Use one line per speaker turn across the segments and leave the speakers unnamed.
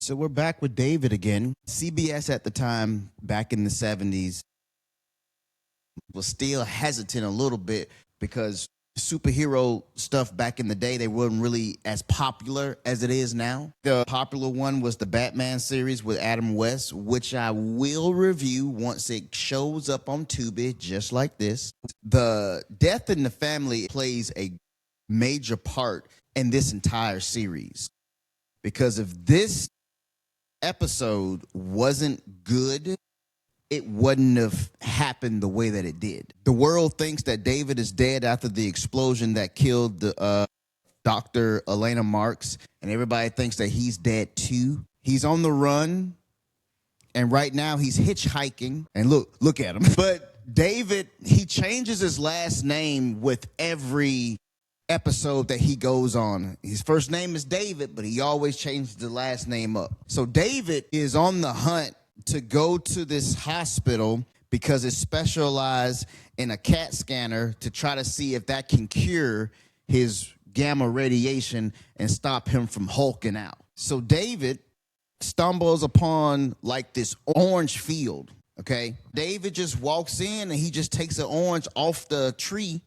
So we're back with David again. CBS at the time, back in the 70s, was still hesitant a little bit because superhero stuff back in the day, they weren't really as popular as it is now. The popular one was the Batman series with Adam West, which I will review once it shows up on Tubi, just like this. The death in the family plays a major part in this entire series, because if this episode wasn't good, it wouldn't have happened the way that it did. The world thinks that David is dead after the explosion that killed the Dr. Elena Marks, and everybody thinks that he's dead too. He's on the run, and right now he's hitchhiking. And look at him. But David, he changes his last name with every episode that he goes on. His first name is David, but he always changes the last name up. So David is on the hunt to go to this hospital because it's specialized in a CAT scanner to try to see if that can cure his gamma radiation and stop him from hulking out. So David stumbles upon like this orange field, okay? David just walks in and he just takes an orange off the tree.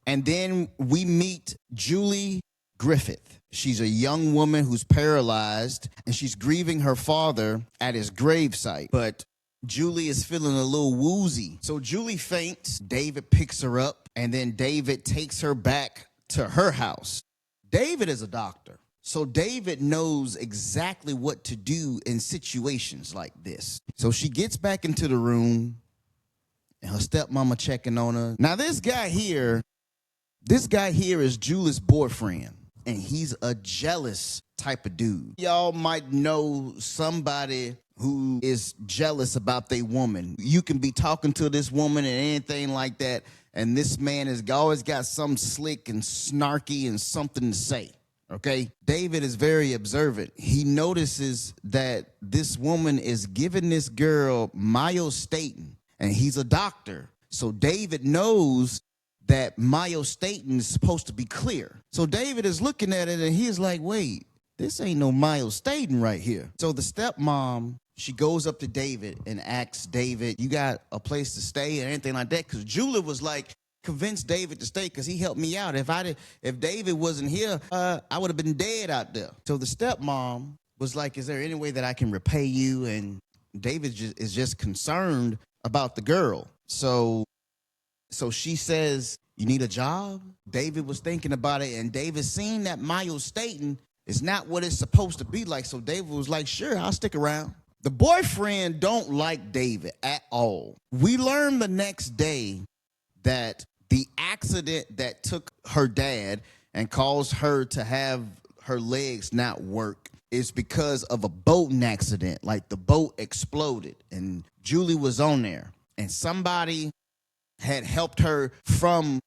And then we meet Julie Griffith. She's a young woman who's paralyzed, and she's grieving her father at his gravesite. But Julie is feeling a little woozy. So Julie faints. David picks her up, and then David takes her back to her house. David is a doctor, so David knows exactly what to do in situations like this. So she gets back into the room, and her stepmama checking on her. Now, this guy here is Julie's boyfriend, and he's a jealous type of dude. Y'all might know somebody who is jealous about their woman. You can be talking to this woman and anything like that, and this man has always got some slick and snarky and something to say, okay? David is very observant. He notices that this woman is giving this girl myostatin, and he's a doctor. So David knows that myostatin is supposed to be clear. So David is looking at it and he's like, wait, this ain't no myostatin right here. So the stepmom, she goes up to David and asks David, you got a place to stay or anything like that? Because Julie was like, convince David to stay because he helped me out. If David wasn't here, I would have been dead out there. So the stepmom was like, is there any way that I can repay you? And David is just concerned about the girl. So she says, you need a job? David was thinking about it, and David seen that myostatin is not what it's supposed to be like. So David was like, sure, I'll stick around. The boyfriend don't like David at all. We learned the next day that the accident that took her dad and caused her to have her legs not work is because of a boating accident. Like the boat exploded, and Julie was on there, and somebody had helped her from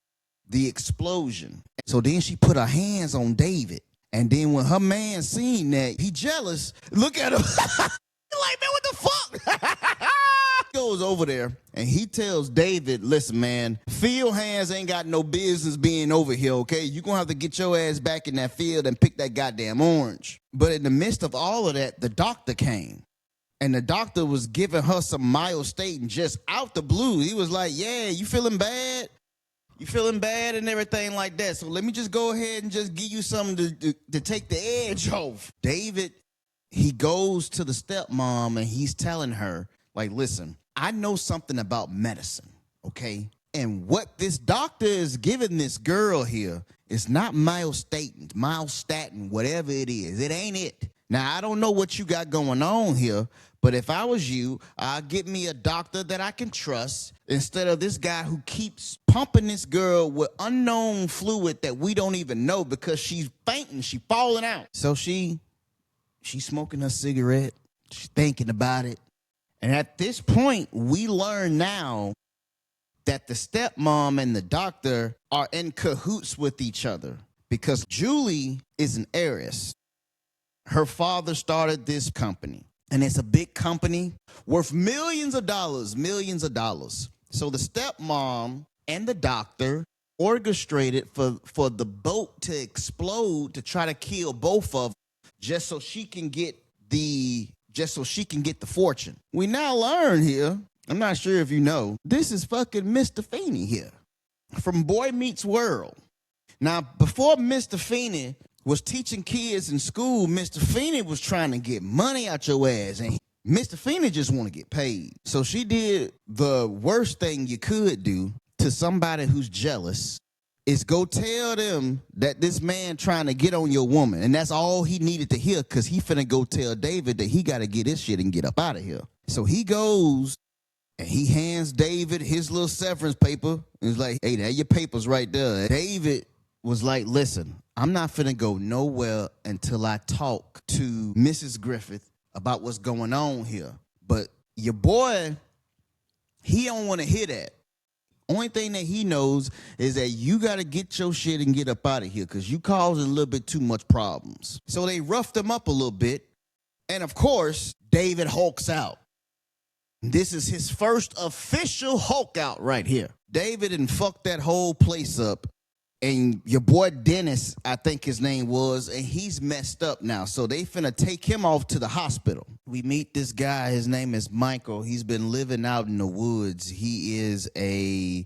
the explosion. So then she put her hands on David. And then when her man seen that, he jealous. Look at him. Like, man, what the fuck? Goes over there and he tells David, listen, man, field hands ain't got no business being over here, okay? You're going to have to get your ass back in that field and pick that goddamn orange. But in the midst of all of that, the doctor came. And the doctor was giving her some myostatin just out the blue. He was like, yeah, you feeling bad? You feeling bad and everything like that. So let me just go ahead and just give you something to take the edge off. David, he goes to the stepmom and he's telling her, like, listen, I know something about medicine, okay? And what this doctor is giving this girl here is not myostatin, whatever it is. It ain't it. Now, I don't know what you got going on here, but if I was you, I'd get me a doctor that I can trust instead of this guy who keeps pumping this girl with unknown fluid that we don't even know because she's fainting, she's falling out. So she's smoking her cigarette, she's thinking about it. And at this point, we learn now that the stepmom and the doctor are in cahoots with each other because Julie is an heiress. Her father started this company, and it's a big company worth millions of dollars. So the stepmom and the doctor orchestrated for the boat to explode to try to kill both of them just so she can get just so she can get the fortune. We now learn here, I'm not sure if you know, this is fucking Mr. Feeney here from Boy Meets World. Now, before Mr. Feeney was teaching kids in school, Mr. Feeney was trying to get money out your ass, and Mr. Feeney just want to get paid. So she did the worst thing you could do to somebody who's jealous, is go tell them that this man trying to get on your woman. And that's all he needed to hear, because he finna go tell David that he got to get his shit and get up out of here. So he goes and he hands David his little severance paper. He's like, hey, there your papers right there. David was like, listen, I'm not finna go nowhere until I talk to Mrs. Griffith about what's going on here. But your boy, he don't want to hear that. Only thing that he knows is that you got to get your shit and get up out of here, because you causing a little bit too much problems. So they roughed him up a little bit. And of course, David hulks out. This is his first official Hulk out right here. David and fucked that whole place up. And your boy Dennis, I think his name was, and he's messed up now. So they finna take him off to the hospital. We meet this guy. His name is Michael. He's been living out in the woods. He is a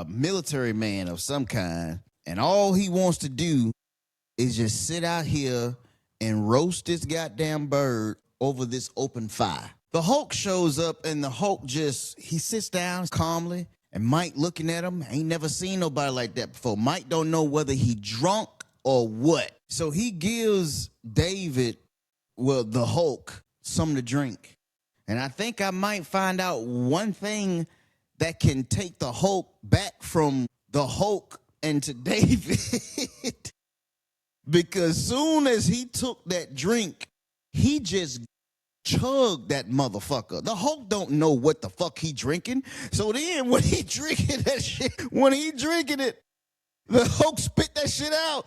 military man of some kind. And all he wants to do is just sit out here and roast this goddamn bird over this open fire. The Hulk shows up, and the Hulk he sits down calmly. And Mike looking at him, ain't never seen nobody like that before. Mike don't know whether he drunk or what. So he gives David, well, the Hulk, something to drink. And I think I might find out one thing that can take the Hulk back from the Hulk into David. Because soon as he took that drink, he just chug that motherfucker. The Hulk don't know what the fuck he drinking. So then when he drinking that shit, the Hulk spit that shit out.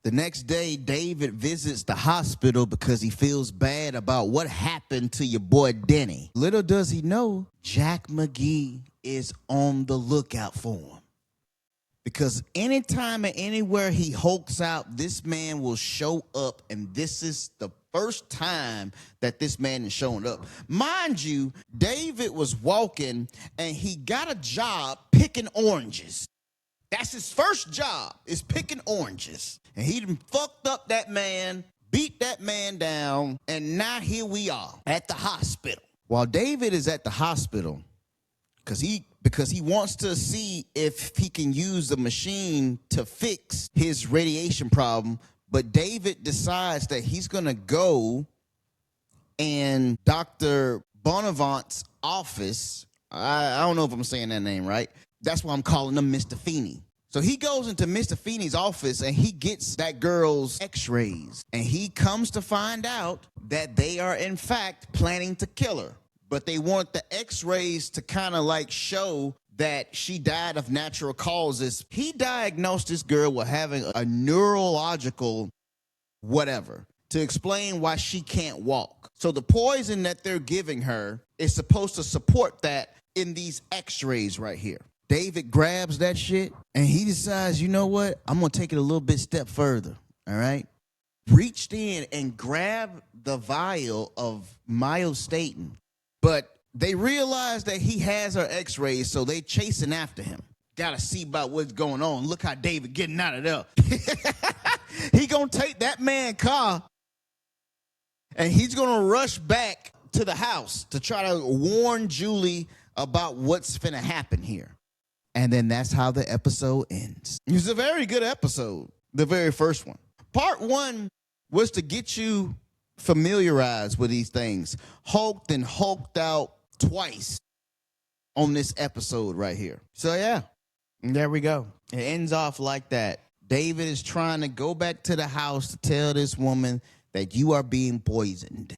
The next day, David visits the hospital because he feels bad about what happened to your boy Denny. Little does he know, Jack McGee is on the lookout for him. Because anytime and anywhere he hulks out, this man will show up, and this is the first time that this man is showing up. Mind you, David was walking, and he got a job picking oranges. That's his first job, is picking oranges. And he done fucked up that man, beat that man down, and now here we are at the hospital. While David is at the hospital, because he wants to see if he can use the machine to fix his radiation problem. But David decides that he's going to go in Dr. Bonavant's office. I don't know if I'm saying that name right. That's why I'm calling him Mr. Feeney. So he goes into Mr. Feeney's office, and he gets that girl's x-rays. And he comes to find out that they are, in fact, planning to kill her. But they want the x-rays to kind of like show that she died of natural causes. He diagnosed this girl with having a neurological whatever to explain why she can't walk. So the poison that they're giving her is supposed to support that in these x-rays right here. David grabs that shit, and he decides, you know what? I'm going to take it a little bit step further, all right? Reached in and grabbed the vial of myostatin. But they realize that he has her x-rays, so they chasing after him. Gotta see about what's going on. Look how David getting out of there. He gonna take that man's car, and he's gonna rush back to the house to try to warn Julie about what's finna happen here. And then that's how the episode ends. It was a very good episode, the very first one. Part one was to get you familiarized with these things. Hulked and hulked out twice on this episode right here. So yeah, there we go. It ends off like that. David is trying to go back to the house to tell this woman that you are being poisoned.